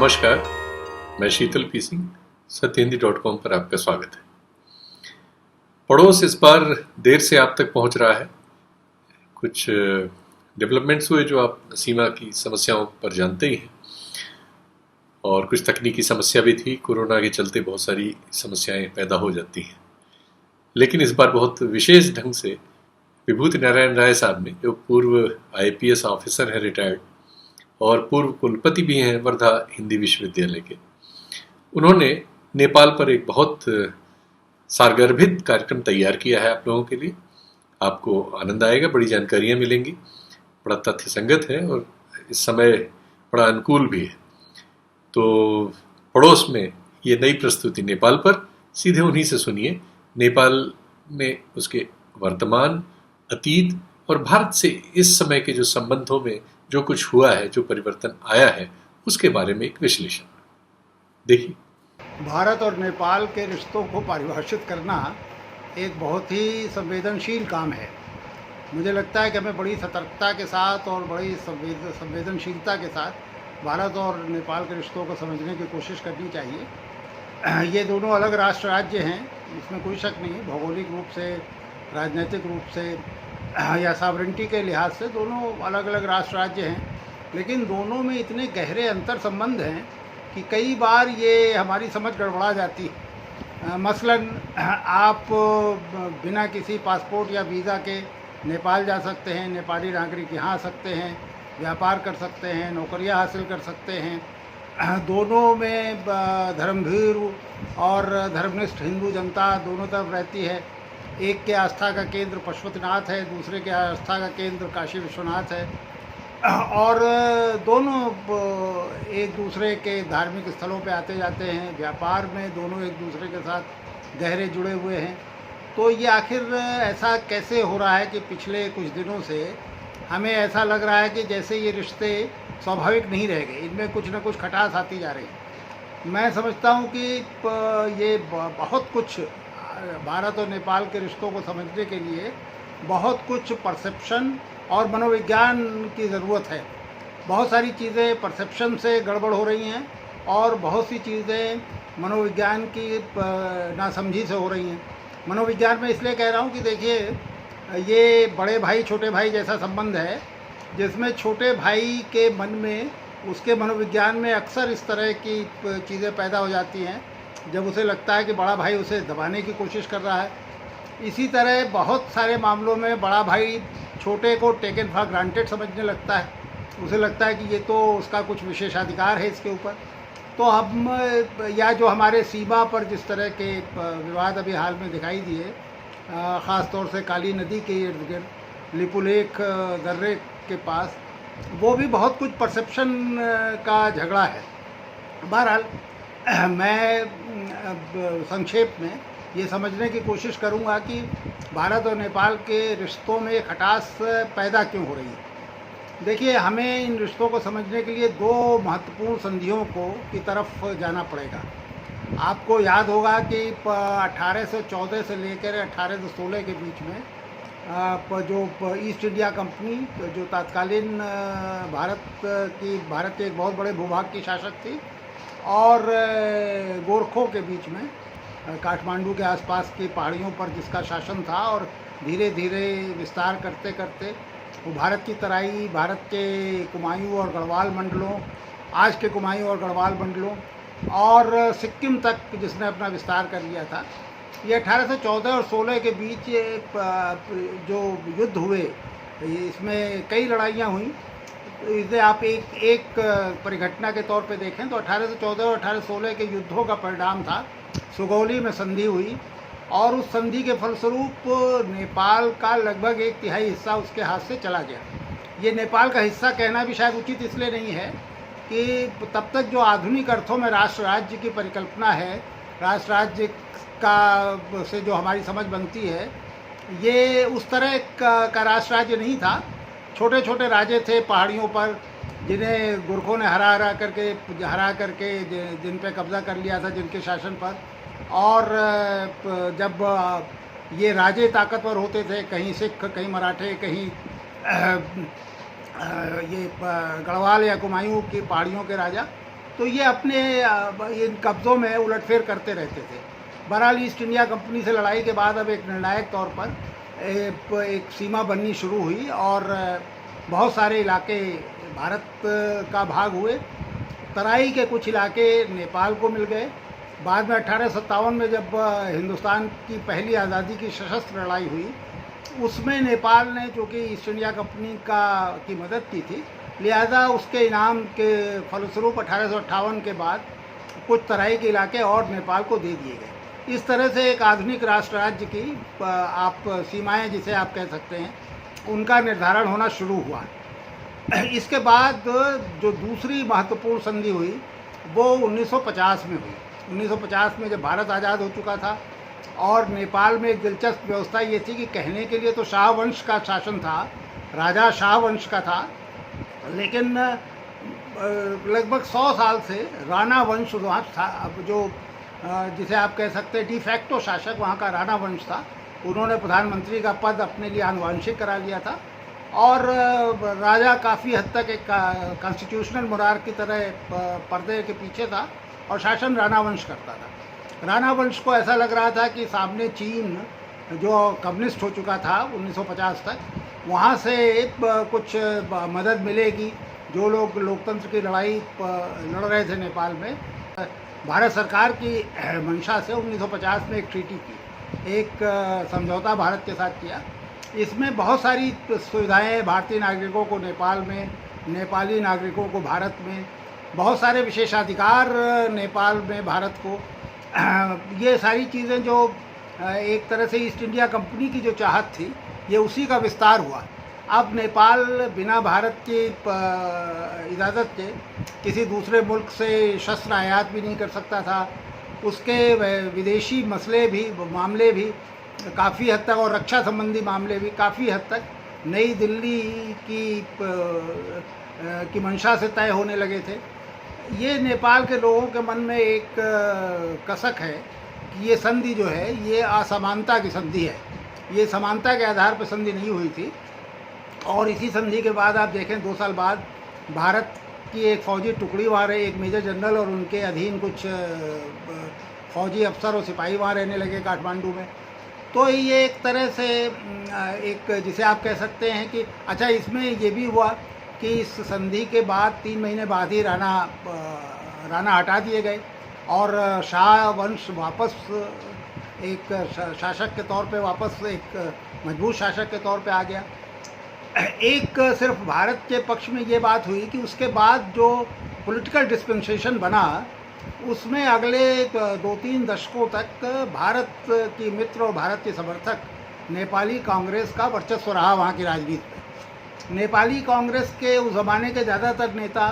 नमस्कार, मैं शीतल पी सिंह, सत्यहिंदी.com पर आपका स्वागत है। पड़ोस इस बार देर से आप तक पहुंच रहा है। कुछ डेवलपमेंट्स हुए जो आप सीमा की समस्याओं पर जानते ही हैं, और कुछ तकनीकी समस्या भी थी। कोरोना के चलते बहुत सारी समस्याएं पैदा हो जाती हैं, लेकिन इस बार बहुत विशेष ढंग से विभूति नारायण राय साहब ने, जो पूर्व IPS ऑफिसर हैं रिटायर्ड और पूर्व कुलपति भी हैं वर्धा हिंदी विश्वविद्यालय के, उन्होंने नेपाल पर एक बहुत सारगर्भित कार्यक्रम तैयार किया है आप लोगों के लिए। आपको आनंद आएगा, बड़ी जानकारियां मिलेंगी, बड़ा तथ्य संगत है और इस समय बड़ा अनुकूल भी है। तो पड़ोस में ये नई प्रस्तुति नेपाल पर, सीधे उन्हीं से सुनिए। नेपाल में उसके वर्तमान, अतीत और भारत से इस समय के जो संबंधों में जो कुछ हुआ है, जो परिवर्तन आया है, उसके बारे में एक विश्लेषण देखिए। भारत और नेपाल के रिश्तों को परिभाषित करना एक बहुत ही संवेदनशील काम है। मुझे लगता है कि हमें बड़ी सतर्कता के साथ और बड़ी संवेदनशीलता के साथ भारत और नेपाल के रिश्तों को समझने की कोशिश करनी चाहिए। ये दोनों अलग राष्ट्र राज्य हैं, इसमें कोई शक नहीं है। भौगोलिक रूप से, राजनीतिक रूप से या सॉवरेनिटी के लिहाज से दोनों अलग अलग राष्ट्र राज्य हैं, लेकिन दोनों में इतने गहरे अंतर संबंध हैं कि कई बार ये हमारी समझ गड़बड़ा जाती है। मसलन आप बिना किसी पासपोर्ट या वीज़ा के नेपाल जा सकते हैं, नेपाली नागरिक यहाँ आ सकते हैं, व्यापार कर सकते हैं, नौकरियाँ हासिल कर सकते हैं। दोनों में धर्मभीरू और धर्मनिष्ठ हिंदू जनता दोनों तरफ रहती है। एक के आस्था का केंद्र पशुपतिनाथ है, दूसरे के आस्था का केंद्र काशी विश्वनाथ है, और दोनों एक दूसरे के धार्मिक स्थलों पे आते जाते हैं। व्यापार में दोनों एक दूसरे के साथ गहरे जुड़े हुए हैं। तो ये आखिर ऐसा कैसे हो रहा है कि पिछले कुछ दिनों से हमें ऐसा लग रहा है कि जैसे ये रिश्ते स्वाभाविक नहीं रह गए, इनमें कुछ न कुछ खटास आती जा रही है। मैं समझता हूँ कि ये बहुत कुछ भारत और नेपाल के रिश्तों को समझने के लिए बहुत कुछ परसेप्शन और मनोविज्ञान की ज़रूरत है। बहुत सारी चीज़ें परसेप्शन से गड़बड़ हो रही हैं और बहुत सी चीज़ें मनोविज्ञान की नासमझी से हो रही हैं। मनोविज्ञान में इसलिए कह रहा हूँ कि देखिए, ये बड़े भाई छोटे भाई जैसा संबंध है, जिसमें छोटे भाई के मन में, उसके मनोविज्ञान में अक्सर इस तरह की चीज़ें पैदा हो जाती हैं जब उसे लगता है कि बड़ा भाई उसे दबाने की कोशिश कर रहा है। इसी तरह बहुत सारे मामलों में बड़ा भाई छोटे को टेकन फॉर ग्रांटेड समझने लगता है। उसे लगता है कि ये तो उसका कुछ विशेषाधिकार है इसके ऊपर। तो हम, या जो हमारे सीमा पर जिस तरह के विवाद अभी हाल में दिखाई दिए, ख़ास तौर से काली नदी के इर्द गिर्द लिपुलेख दर्रे के पास, वो भी बहुत कुछ परसेप्शन का झगड़ा है। बहरहाल मैं संक्षेप में ये समझने की कोशिश करूँगा कि भारत और नेपाल के रिश्तों में खटास पैदा क्यों हो रही है। देखिए, हमें इन रिश्तों को समझने के लिए दो महत्वपूर्ण संधियों की तरफ जाना पड़ेगा। आपको याद होगा कि 1814 से लेकर 1816 के बीच में जो ईस्ट इंडिया कंपनी, जो तत्कालीन भारत के एक बहुत बड़े भूभाग की शासक थी, और गोरखों के बीच में काठमांडू के आसपास की पहाड़ियों पर जिसका शासन था, और धीरे धीरे विस्तार करते करते वो भारत की तराई, भारत के कुमायूं और गढ़वाल मंडलों, आज के कुमायूं और गढ़वाल मंडलों, और सिक्किम तक जिसने अपना विस्तार कर लिया था। ये 1814 और 16 के बीच जो युद्ध हुए, इसमें कई लड़ाइयाँ हुई। इसे आप एक परिघटना के तौर पे देखें तो 1814 और 1816 के युद्धों का परिणाम था, सुगौली में संधि हुई, और उस संधि के फलस्वरूप नेपाल का लगभग 1/3 हिस्सा उसके हाथ से चला गया। ये नेपाल का हिस्सा कहना भी शायद उचित इसलिए नहीं है कि तब तक जो आधुनिक अर्थों में राष्ट्र राज्य की परिकल्पना है, राष्ट्र राज्य का से जो हमारी समझ बनती है, ये उस तरह का राष्ट्र राज्य नहीं था। छोटे छोटे राज्य थे पहाड़ियों पर, जिन्हें गुरखों ने हरा करके जिन पे कब्ज़ा कर लिया था, जिनके शासन पर। और जब ये राजे ताकतवर होते थे, कहीं सिख, कहीं मराठे, कहीं ये गढ़वाल या कुमायूं की पहाड़ियों के राजा, तो ये अपने इन कब्ज़ों में उलटफेर करते रहते थे। बहरहाल ईस्ट इंडिया कंपनी से लड़ाई के बाद अब एक निर्णायक तौर पर एक सीमा बननी शुरू हुई और बहुत सारे इलाके भारत का भाग हुए। तराई के कुछ इलाके नेपाल को मिल गए। बाद में 1857 में जब हिंदुस्तान की पहली आज़ादी की सशस्त्र लड़ाई हुई, उसमें नेपाल ने चूँकि ईस्ट इंडिया कंपनी की मदद की थी, लिहाजा उसके इनाम के फलस्वरूप 1858 के बाद कुछ तराई के इलाके और नेपाल को दे दिए गए। इस तरह से एक आधुनिक राष्ट्र राज्य की आप सीमाएं जिसे आप कह सकते हैं, उनका निर्धारण होना शुरू हुआ। इसके बाद जो दूसरी महत्वपूर्ण संधि हुई वो 1950 में हुई। 1950 में जब भारत आज़ाद हो चुका था और नेपाल में एक दिलचस्प व्यवस्था ये थी कि कहने के लिए तो शाह वंश का शासन था, राजा शाह वंश का था, लेकिन लगभग 100 साल से राणा वंश वहाँ था। अब जो जिसे आप कह सकते हैं डिफैक्टो शासक वहाँ का राणा वंश था। उन्होंने प्रधानमंत्री का पद अपने लिए आनुवंशिक करा लिया था और राजा काफ़ी हद तक एक कॉन्स्टिट्यूशनल मोनार्क की तरह पर्दे के पीछे था और शासन राणा वंश करता था। राणा वंश को ऐसा लग रहा था कि सामने चीन जो कम्युनिस्ट हो चुका था 1950 तक, वहाँ से कुछ मदद मिलेगी। जो लोग लोकतंत्र की लड़ाई लड़ रहे थे नेपाल में, भारत सरकार की मंशा से 1950 में एक ट्रीटी की, एक समझौता भारत के साथ किया। इसमें बहुत सारी सुविधाएं भारतीय नागरिकों को नेपाल में, नेपाली नागरिकों को भारत में, बहुत सारे विशेषाधिकार नेपाल में भारत को, ये सारी चीज़ें जो एक तरह से ईस्ट इंडिया कंपनी की जो चाहत थी, ये उसी का विस्तार हुआ। अब नेपाल बिना भारत की इजाज़त के किसी दूसरे मुल्क से शस्त्र आयात भी नहीं कर सकता था। उसके विदेशी मामले भी काफ़ी हद तक, और रक्षा संबंधी मामले भी काफ़ी हद तक नई दिल्ली की मंशा से तय होने लगे थे। ये नेपाल के लोगों के मन में एक कसक है कि ये संधि जो है ये असमानता की संधि है। ये समानता के आधार पर संधि नहीं हुई थी। और इसी संधि के बाद आप देखें 2 साल बाद भारत की एक फ़ौजी टुकड़ी वहाँ रही, एक मेजर जनरल और उनके अधीन कुछ फ़ौजी अफसर और सिपाही वहाँ रहने लगे काठमांडू में। तो ये एक तरह से एक जिसे आप कह सकते हैं कि अच्छा, इसमें ये भी हुआ कि इस संधि के बाद 3 महीने बाद ही राणा हटा दिए गए और शाह वंश वापस एक शासक के तौर पे वापस एक मजबूत शासक के तौर पे आ गया। एक सिर्फ भारत के पक्ष में ये बात हुई कि उसके बाद जो पॉलिटिकल डिस्पेंसेशन बना, उसमें अगले 2-3 दशकों तक भारत की मित्र और भारत के समर्थक नेपाली कांग्रेस का वर्चस्व रहा वहाँ की राजनीति में। नेपाली कांग्रेस के उस ज़माने के ज़्यादातर नेता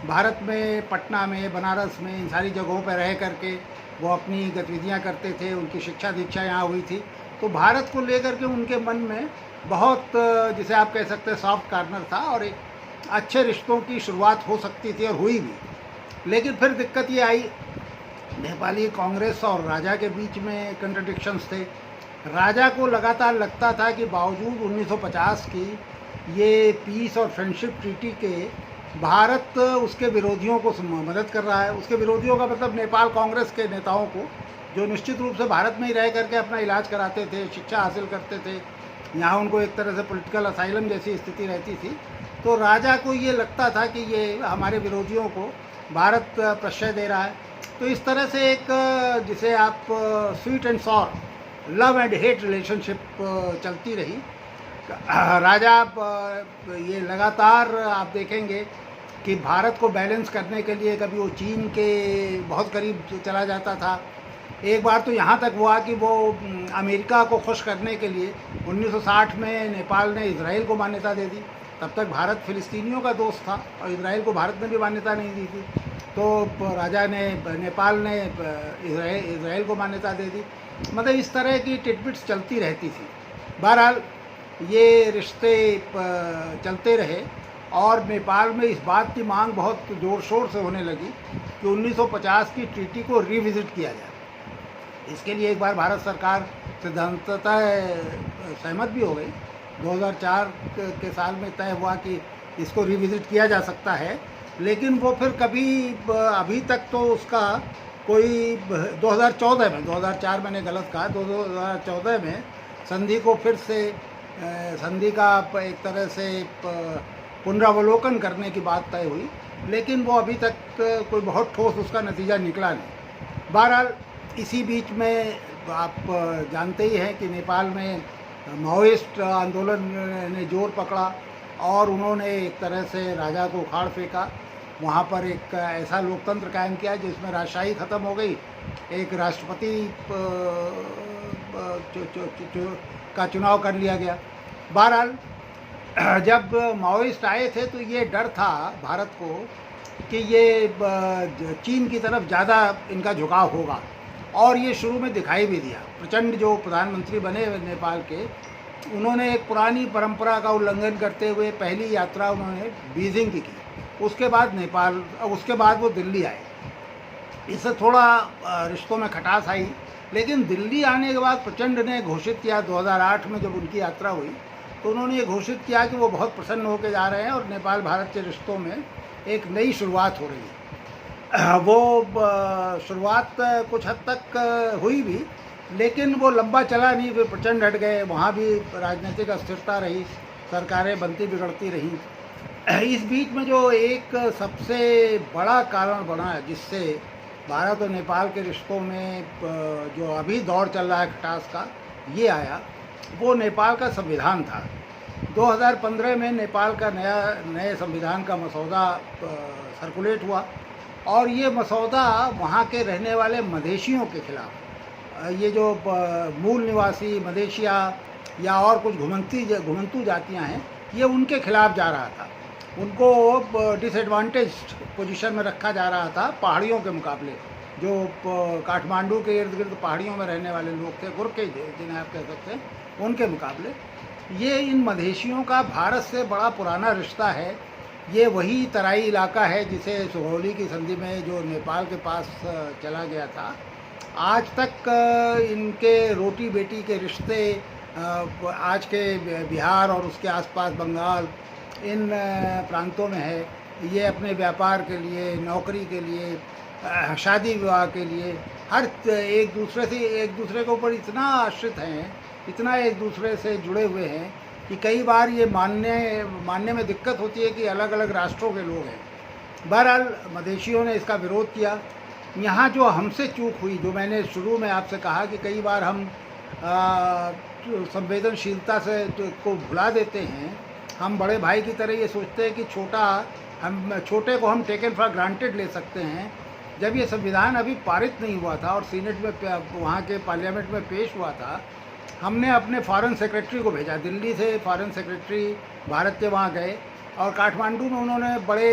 भारत में, पटना में, बनारस में, इन सारी जगहों पर रह करके वो अपनी गतिविधियाँ करते थे। उनकी शिक्षा दीक्षा यहाँ हुई थी। तो भारत को लेकर के उनके मन में बहुत जिसे आप कह सकते हैं सॉफ्ट कॉर्नर था और एक अच्छे रिश्तों की शुरुआत हो सकती थी और हुई भी। लेकिन फिर दिक्कत ये आई, नेपाली कांग्रेस और राजा के बीच में कंट्रडिक्शंस थे। राजा को लगातार लगता था कि बावजूद 1950 की ये पीस और फ्रेंडशिप ट्रीटी के, भारत उसके विरोधियों को मदद कर रहा है। उसके विरोधियों का मतलब नेपाल कांग्रेस के नेताओं को, जो निश्चित रूप से भारत में ही रह करके अपना इलाज कराते थे, शिक्षा हासिल करते थे, यहाँ उनको एक तरह से पॉलिटिकल असाइलम जैसी स्थिति रहती थी। तो राजा को ये लगता था कि ये हमारे विरोधियों को भारत प्रश्रय दे रहा है। तो इस तरह से एक जिसे आप sweet and sour, love and hate relationship चलती रही। राजा ये लगातार आप देखेंगे कि भारत को बैलेंस करने के लिए कभी वो चीन के बहुत करीब चला जाता था। एक बार तो यहाँ तक हुआ कि वो अमेरिका को खुश करने के लिए 1960 में नेपाल ने इजराइल को मान्यता दे दी। तब तक भारत फिलिस्तीनियों का दोस्त था और इजराइल को भारत ने भी मान्यता नहीं दी थी। तो राजा ने, नेपाल ने इजराइल को मान्यता दे दी। मतलब इस तरह की टिटबिट्स चलती रहती थी। बहरहाल ये रिश्ते चलते रहे और नेपाल में इस बात की मांग बहुत ज़ोर शोर से होने लगी कि 1950 की ट्रीटी को रिविज़िट किया जाए। इसके लिए एक बार भारत सरकार सिद्धांततः सहमत भी हो गई। 2004 के साल में तय हुआ कि इसको रिविज़िट किया जा सकता है। लेकिन वो फिर कभी अभी तक तो उसका कोई 2014 में, 2004 मैंने गलत कहा, 2014 में संधि को फिर से संधि का एक तरह से पुनरावलोकन करने की बात तय हुई, लेकिन वो अभी तक कोई बहुत ठोस उसका नतीजा निकला नहीं। बहरहाल इसी बीच में आप जानते ही हैं कि नेपाल में माओइस्ट आंदोलन ने जोर पकड़ा और उन्होंने एक तरह से राजा को उखाड़ फेंका। वहाँ पर एक ऐसा लोकतंत्र कायम किया जिसमें राजशाही ख़त्म हो गई, एक राष्ट्रपति का चुनाव कर लिया गया। बहरहाल जब माओइस्ट आए थे तो ये डर था भारत को कि ये चीन की तरफ ज़्यादा इनका झुकाव होगा, और ये शुरू में दिखाई भी दिया। प्रचंड जो प्रधानमंत्री बने नेपाल के, उन्होंने एक पुरानी परंपरा का उल्लंघन करते हुए पहली यात्रा उन्होंने बीजिंग की, उसके बाद नेपाल, उसके बाद वो दिल्ली आए। इससे थोड़ा रिश्तों में खटास आई, लेकिन दिल्ली आने के बाद प्रचंड ने घोषित किया, 2008 में जब उनकी यात्रा हुई तो उन्होंने ये घोषित किया कि वो बहुत प्रसन्न होकर जा रहे हैं और नेपाल भारत के रिश्तों में एक नई शुरुआत हो रही है। वो शुरुआत कुछ हद तक हुई भी, लेकिन वो लंबा चला नहीं, वे प्रचंड हट गए। वहाँ भी राजनीतिक अस्थिरता रही, सरकारें बनती बिगड़ती रहीं। इस बीच में जो एक सबसे बड़ा कारण बना जिससे भारत और नेपाल के रिश्तों में जो अभी दौर चल रहा है खटास का, ये आया, वो नेपाल का संविधान था। 2015 में नेपाल का नए संविधान का मसौदा सर्कुलेट हुआ, और ये मसौदा वहाँ के रहने वाले मधेशियों के खिलाफ, ये जो मूल निवासी मधेशिया या और कुछ घुमंतू जातियाँ हैं, ये उनके खिलाफ जा रहा था। उनको डिसएडवांटेज्ड पोजीशन में रखा जा रहा था पहाड़ियों के मुकाबले। जो काठमांडू के इर्द गिर्द पहाड़ियों में रहने वाले लोग थे, गुरके जिन्हें आप कह सकते हैं, उनके मुकाबले ये इन मधेशियों का भारत से बड़ा पुराना रिश्ता है। ये वही तराई इलाका है जिसे सुगौली की संधि में जो नेपाल के पास चला गया था। आज तक इनके रोटी बेटी के रिश्ते आज के बिहार और उसके आसपास बंगाल, इन प्रांतों में है। ये अपने व्यापार के लिए, नौकरी के लिए, शादी विवाह के लिए हर एक दूसरे के ऊपर इतना आश्रित हैं, इतना एक दूसरे से जुड़े हुए हैं कि कई बार ये मानने में दिक्कत होती है कि अलग अलग राष्ट्रों के लोग हैं। बहरहाल मधेशियों ने इसका विरोध किया। यहाँ जो हमसे चूक हुई, जो मैंने शुरू में आपसे कहा कि कई बार हम संवेदनशीलता से को भुला देते हैं। हम बड़े भाई की तरह ये सोचते हैं कि छोटे को हम टेकन फॉर ग्रांटेड ले सकते हैं। जब ये संविधान अभी पारित नहीं हुआ था और सीनेट में, वहाँ के पार्लियामेंट में पेश हुआ था, हमने अपने फॉरेन सेक्रेटरी को भेजा। दिल्ली से फॉरेन सेक्रेटरी भारत के वहाँ गए और काठमांडू में उन्होंने बड़े,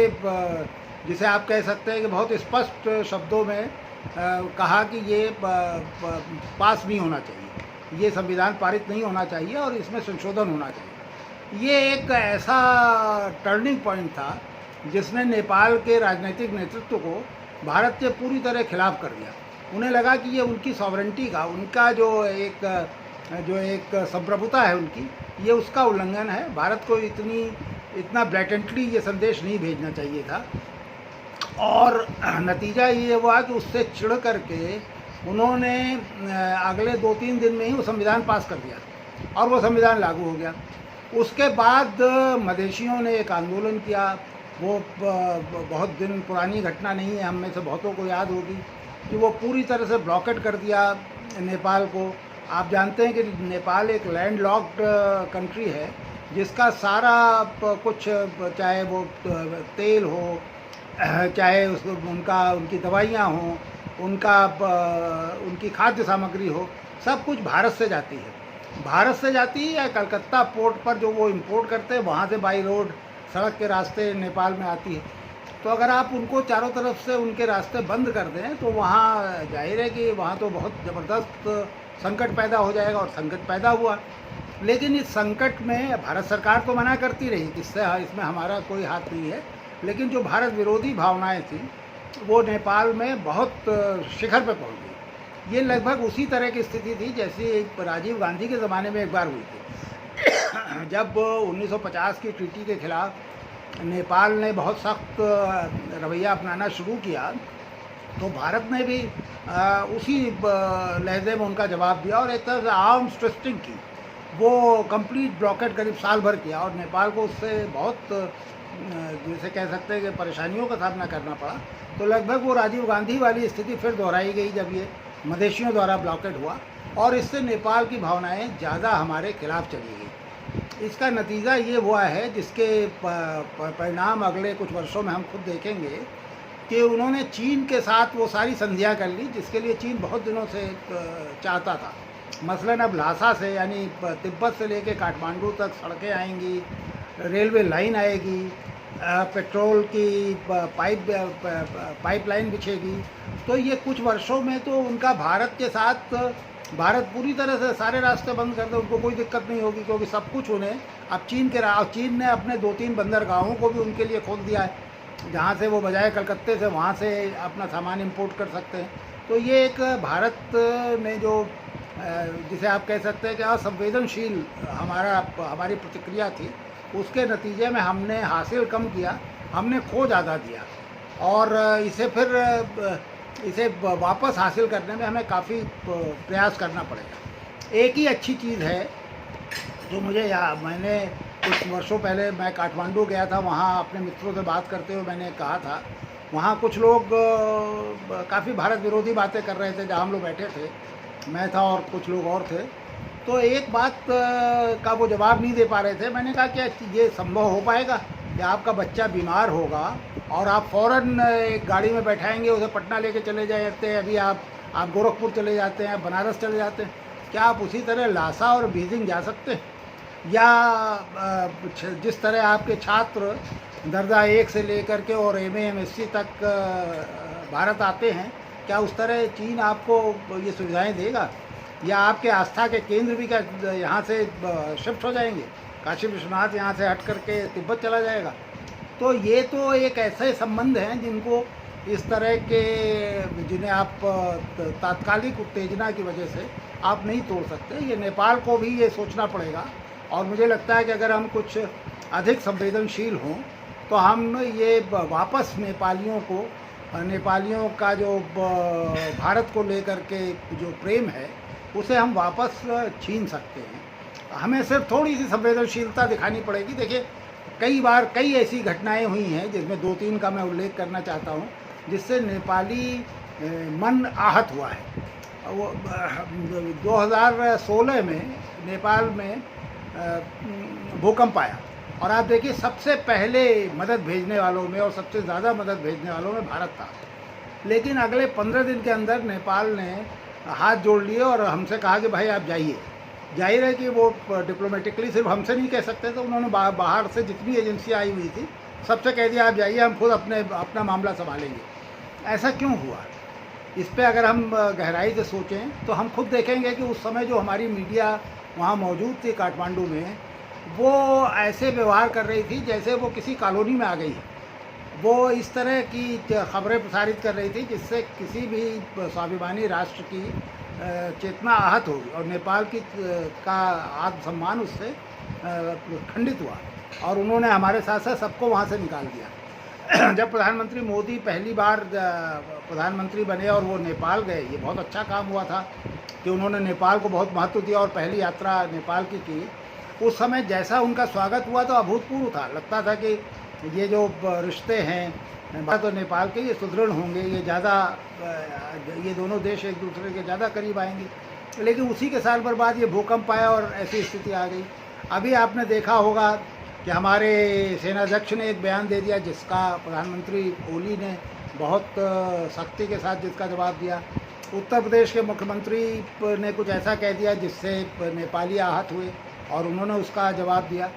जिसे आप कह सकते हैं कि बहुत स्पष्ट शब्दों में कहा कि ये पास नहीं होना चाहिए, ये संविधान पारित नहीं होना चाहिए और इसमें संशोधन होना चाहिए। ये एक ऐसा टर्निंग पॉइंट था जिसने नेपाल के राजनीतिक नेतृत्व को भारत के पूरी तरह खिलाफ कर दिया। उन्हें लगा कि ये उनकी सॉवरेंटी का, उनका जो एक संप्रभुता है उनकी, ये उसका उल्लंघन है। भारत को इतना ब्लैटेंटली ये संदेश नहीं भेजना चाहिए था। और नतीजा ये हुआ कि उससे चिढ़ करके उन्होंने अगले 2-3 दिन में ही वो संविधान पास कर दिया और वो संविधान लागू हो गया। उसके बाद मधेशियों ने एक आंदोलन किया। वो बहुत दिन पुरानी घटना नहीं है, हम में से बहुतों को याद होगी कि वो पूरी तरह से ब्लॉकेट कर दिया नेपाल को। आप जानते हैं कि नेपाल एक लैंडलॉक्ड कंट्री है जिसका सारा कुछ, चाहे वो तेल हो, चाहे उनकी दवाइयाँ हों, उनकी खाद्य सामग्री हो, सब कुछ भारत से जाती है या कलकत्ता पोर्ट पर जो वो इंपोर्ट करते हैं वहाँ से बाई रोड सड़क के रास्ते नेपाल में आती है। तो अगर आप उनको चारों तरफ से उनके रास्ते बंद कर दें तो वहाँ जाहिर है कि वहाँ तो बहुत ज़बरदस्त संकट पैदा हो जाएगा, और संकट पैदा हुआ। लेकिन इस संकट में भारत सरकार तो मना करती रही कि इसमें हमारा कोई हाथ नहीं है, लेकिन जो भारत विरोधी भावनाएं थी वो नेपाल में बहुत शिखर पर पहुंच गई। ये लगभग उसी तरह की स्थिति थी जैसी राजीव गांधी के ज़माने में एक बार हुई थी जब 1950 की ट्रीटी के खिलाफ नेपाल ने बहुत सख्त रवैया अपनाना शुरू किया, तो भारत ने भी उसी लहजे में उनका जवाब दिया और एक तरह से आर्म्स ट्विस्टिंग की। वो कंप्लीट ब्लॉकेट करीब साल भर किया और नेपाल को उससे बहुत जिसे कह सकते हैं कि परेशानियों का सामना करना पड़ा। तो लगभग वो राजीव गांधी वाली स्थिति फिर दोहराई गई जब ये मदेशियों द्वारा ब्लॉकेट हुआ, और इससे नेपाल की भावनाएं ज़्यादा हमारे खिलाफ चली गई। इसका नतीजा ये हुआ है जिसके परिणाम अगले कुछ वर्षों में हम खुद देखेंगे कि उन्होंने चीन के साथ वो सारी संधियां कर ली जिसके लिए चीन बहुत दिनों से चाहता था। मसलन अब लहासा से यानी तिब्बत से लेके काठमांडू तक सड़कें आएंगी, रेलवे लाइन आएगी, पेट्रोल की पाइपलाइन बिछेगी। तो ये कुछ वर्षों में तो उनका भारत के साथ, भारत पूरी तरह से सारे रास्ते बंद कर दे उनको कोई दिक्कत नहीं होगी, क्योंकि सब कुछ उन्हें अब चीन ने अपने 2-3 बंदरगाहों को भी उनके लिए खोल दिया है, जहाँ से वो बजाय कलकत्ते से वहाँ से अपना सामान इंपोर्ट कर सकते हैं। तो ये एक भारत ने जो जिसे आप कह सकते हैं कि असंवेदनशील हमारी प्रतिक्रिया थी, उसके नतीजे में हमने हासिल कम किया, हमने खो ज़्यादा दिया, और इसे वापस हासिल करने में हमें काफ़ी प्रयास करना पड़ेगा। एक ही अच्छी चीज़ है जो मैंने कुछ वर्षों पहले मैं काठमांडू गया था, वहाँ अपने मित्रों से बात करते हुए मैंने कहा था, वहाँ कुछ लोग काफ़ी भारत विरोधी बातें कर रहे थे जहाँ हम लोग बैठे थे, मैं था और कुछ लोग और थे। तो एक बात का वो जवाब नहीं दे पा रहे थे। मैंने कहा क्या ये संभव हो पाएगा कि आपका बच्चा बीमार होगा और आप फ़ौरन एक गाड़ी में बैठाएंगे, उसे पटना लेके चले जाते हैं, अभी आप गोरखपुर चले जाते हैं, बनारस चले जाते हैं, क्या आप उसी तरह लासा और बीजिंग जा सकते हैं? या जिस तरह आपके छात्र दर्जा 1 से लेकर के और MA MSc तक भारत आते हैं, क्या उस तरह चीन आपको ये सुविधाएं देगा? या आपके आस्था के केंद्र भी क्या यहाँ से शिफ्ट हो जाएंगे? काशी विश्वनाथ यहाँ से हट करके तिब्बत चला जाएगा? तो ये तो एक ऐसे संबंध हैं जिन्हें आप तात्कालिक उत्तेजना की वजह से आप नहीं तोड़ सकते। ये नेपाल को भी ये सोचना पड़ेगा, और मुझे लगता है कि अगर हम कुछ अधिक संवेदनशील हों तो हम ये वापस नेपालियों का जो भारत को लेकर के जो प्रेम है उसे हम वापस छीन सकते हैं। हमें सिर्फ थोड़ी सी संवेदनशीलता दिखानी पड़ेगी। देखिए, कई बार कई ऐसी घटनाएं हुई हैं जिसमें 2-3 का मैं उल्लेख करना चाहता हूं, जिससे नेपाली मन आहत हुआ है। वो 2016 में नेपाल में भूकंप आया, और आप देखिए सबसे पहले मदद भेजने वालों में और सबसे ज़्यादा मदद भेजने वालों में भारत था। लेकिन अगले 15 दिन के अंदर नेपाल ने हाथ जोड़ लिए और हमसे कहा कि भाई आप जाइए। जाहिर है कि वो डिप्लोमेटिकली सिर्फ हमसे नहीं कह सकते, तो उन्होंने बाहर से जितनी एजेंसियाँ आई हुई थी सबसे कह दिया आप जाइए, हम खुद अपना मामला संभालेंगे। ऐसा क्यों हुआ? इस पर अगर हम गहराई से सोचें तो हम खुद देखेंगे कि उस समय जो हमारी मीडिया वहाँ मौजूद थी काठमांडू में, वो ऐसे व्यवहार कर रही थी जैसे वो किसी कॉलोनी में आ गई है। वो इस तरह की खबरें प्रसारित कर रही थी जिससे किसी भी स्वाभिमानी राष्ट्र की चेतना आहत होगी, और नेपाल का आत्मसम्मान उससे खंडित हुआ, और उन्होंने हमारे साथ साथ सबको वहाँ से निकाल दिया। जब प्रधानमंत्री मोदी पहली बार प्रधानमंत्री बने और वो नेपाल गए, ये बहुत अच्छा काम हुआ था कि उन्होंने नेपाल को बहुत महत्व दिया और पहली यात्रा नेपाल की। उस समय जैसा उनका स्वागत हुआ तो अभूतपूर्व था। लगता था कि ये जो रिश्ते हैं भारत और नेपाल के, ये सुदृढ़ होंगे, ये दोनों देश एक दूसरे के ज़्यादा करीब आएंगे। लेकिन उसी के साल भर बाद ये भूकंप आया और ऐसी स्थिति आ गई। अभी आपने देखा होगा कि हमारे सेनाध्यक्ष ने एक बयान दे दिया जिसका प्रधानमंत्री ओली ने बहुत सख्ती के साथ जिसका जवाब दिया। उत्तर प्रदेश के मुख्यमंत्री ने कुछ ऐसा कह दिया जिससे नेपाली आहत हुए और उन्होंने उसका जवाब दिया।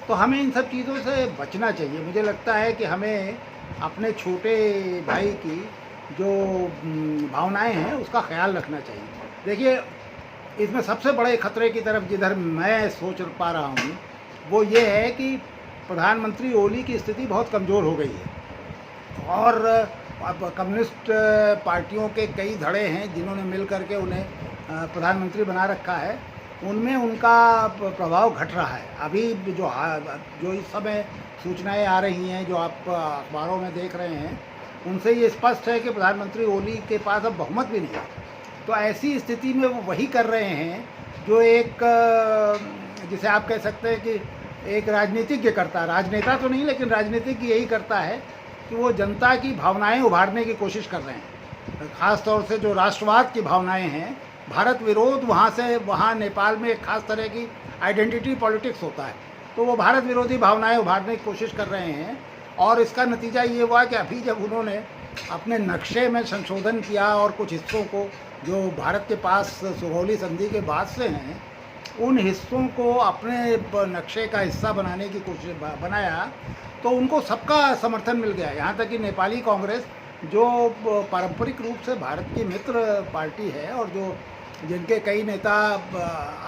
तो हमें इन सब चीज़ों से बचना चाहिए। मुझे लगता है कि हमें अपने छोटे भाई की जो भावनाएं हैं उसका ख्याल रखना चाहिए। देखिए, इसमें सबसे बड़े खतरे की तरफ जिधर मैं सोच पा रहा हूँ वो ये है कि प्रधानमंत्री ओली की स्थिति बहुत कमज़ोर हो गई है, और अब कम्युनिस्ट पार्टियों के कई धड़े हैं जिन्होंने मिल करके उन्हें प्रधानमंत्री बना रखा है, उनमें उनका प्रभाव घट रहा है। अभी जो इस समय सूचनाएं आ रही हैं, जो आप अखबारों में देख रहे हैं, उनसे ये स्पष्ट है कि प्रधानमंत्री ओली के पास अब बहुमत भी नहीं है। तो ऐसी स्थिति में वो वही कर रहे हैं जो एक जिसे आप कह सकते हैं कि एक राजनीतिज्ञ करता है, राजनेता तो नहीं लेकिन राजनीतिज्ञ यही करता है कि वो जनता की भावनाएं उभारने की कोशिश कर रहे हैं। ख़ास तौर से जो राष्ट्रवाद की भावनाएं हैं, भारत विरोध, वहाँ नेपाल में एक खास तरह की आइडेंटिटी पॉलिटिक्स होता है, तो वो भारत विरोधी भावनाएं उभारने की कोशिश कर रहे हैं। और इसका नतीजा ये हुआ कि अभी जब उन्होंने अपने नक्शे में संशोधन किया और कुछ हिस्सों को जो भारत के पास सुगौली संधि के बाद से हैं, उन हिस्सों को अपने नक्शे का हिस्सा बनाने की कोशिश बनाया, तो उनको सबका समर्थन मिल गया। यहाँ तक कि नेपाली कांग्रेस, जो पारंपरिक रूप से भारत की मित्र पार्टी है और जिनके कई नेता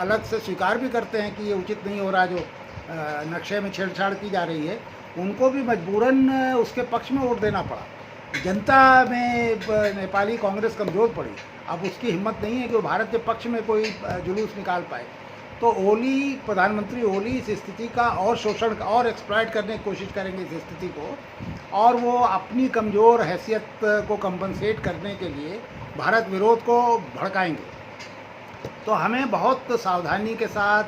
अलग से स्वीकार भी करते हैं कि ये उचित नहीं हो रहा जो नक्शे में छेड़छाड़ की जा रही है, उनको भी मजबूरन उसके पक्ष में वोट देना पड़ा। जनता में नेपाली कांग्रेस कमज़ोर पड़ी, अब उसकी हिम्मत नहीं है कि वो भारत के पक्ष में कोई जुलूस निकाल पाए। तो प्रधानमंत्री ओली इस स्थिति का और शोषण का और एक्सप्लॉइट करने की कोशिश करेंगे इस स्थिति को, और वो अपनी कमज़ोर हैसियत को कंपनसेट करने के लिए भारत विरोध को भड़काएंगे। तो हमें बहुत सावधानी के साथ,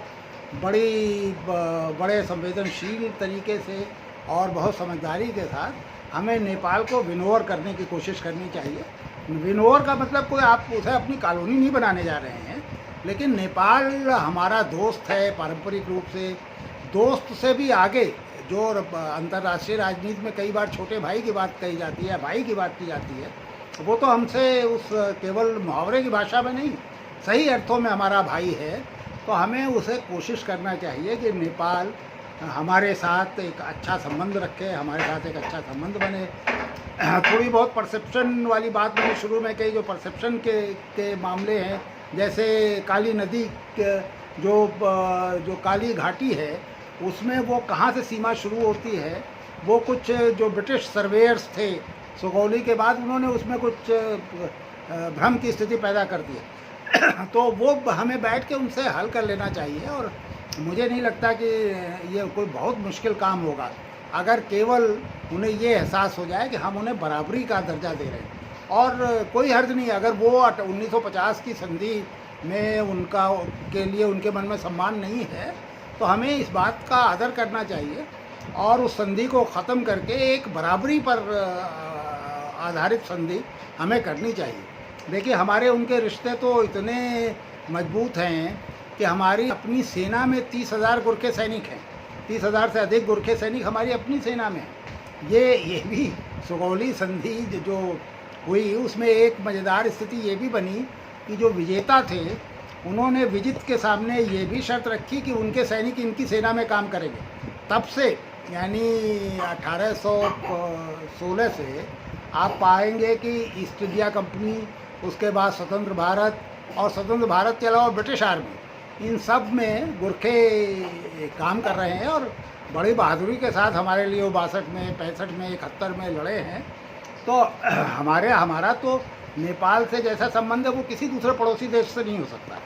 बड़े संवेदनशील तरीके से और बहुत समझदारी के साथ हमें नेपाल को विनोवर करने की कोशिश करनी चाहिए। विनोवर का मतलब कोई आप उसे अपनी कॉलोनी नहीं बनाने जा रहे हैं, लेकिन नेपाल हमारा दोस्त है, पारंपरिक रूप से दोस्त से भी आगे। जो अंतर्राष्ट्रीय राजनीति में कई बार छोटे भाई की बात कही जाती है, भाई की बात की जाती है, वो तो हमसे उस केवल मुहावरे की भाषा में नहीं, सही अर्थों में हमारा भाई है। तो हमें उसे कोशिश करना चाहिए कि नेपाल हमारे साथ एक अच्छा संबंध रखे, हमारे साथ एक अच्छा संबंध बने। थोड़ी बहुत परसेप्शन वाली बात मैंने शुरू में कही, जो परसेप्शन के मामले हैं, जैसे काली नदी जो काली घाटी है, उसमें वो कहाँ से सीमा शुरू होती है, वो कुछ जो ब्रिटिश सर्वेयर्स थे सुगौली के बाद, उन्होंने उसमें कुछ भ्रम की स्थिति पैदा कर दी। तो वो हमें बैठ के उनसे हल कर लेना चाहिए। और मुझे नहीं लगता कि ये कोई बहुत मुश्किल काम होगा, अगर केवल उन्हें ये एहसास हो जाए कि हम उन्हें बराबरी का दर्जा दे रहे हैं। और कोई हर्ज नहीं, अगर वो 1950 की संधि में के लिए उनके मन में सम्मान नहीं है, तो हमें इस बात का आदर करना चाहिए और उस संधि को ख़त्म करके एक बराबरी पर आधारित संधि हमें करनी चाहिए। देखिए, हमारे उनके रिश्ते तो इतने मजबूत हैं कि हमारी अपनी सेना में 30,000 गुरखे सैनिक हैं, 30,000 से अधिक गुरखे सैनिक हमारी अपनी सेना में हैं। ये भी सुगौली संधि जो हुई, उसमें एक मज़ेदार स्थिति ये भी बनी कि जो विजेता थे, उन्होंने विजित के सामने ये भी शर्त रखी कि उनके सैनिक इनकी सेना में काम करेंगे। तब से यानी 1816 से आप पाएंगे कि ईस्ट इंडिया कंपनी, उसके बाद स्वतंत्र भारत, और स्वतंत्र भारत के अलावा ब्रिटिश आर्मी, इन सब में गुरखे काम कर रहे हैं और बड़ी बहादुरी के साथ हमारे लिए वो 62 में, 65 में, 71 में लड़े हैं। तो हमारा तो नेपाल से जैसा संबंध है वो किसी दूसरे पड़ोसी देश से नहीं हो सकता।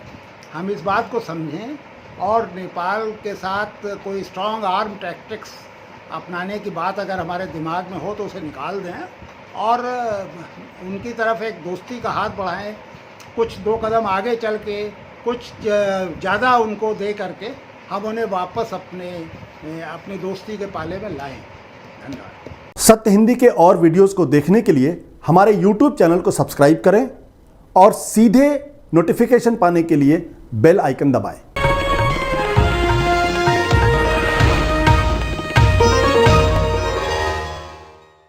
हम इस बात को समझें और नेपाल के साथ कोई स्ट्रॉन्ग आर्म टैक्टिक्स अपनाने की बात अगर हमारे दिमाग में हो तो उसे निकाल दें और उनकी तरफ एक दोस्ती का हाथ बढ़ाएं, कुछ 2 कदम आगे चल के कुछ ज़्यादा उनको दे करके हम उन्हें वापस अपनी दोस्ती के पाले में लाएं। धन्यवाद। सत्य हिंदी के और वीडियोस को देखने के लिए हमारे YouTube चैनल को सब्सक्राइब करें और सीधे नोटिफिकेशन पाने के लिए बेल आइकन दबाएं।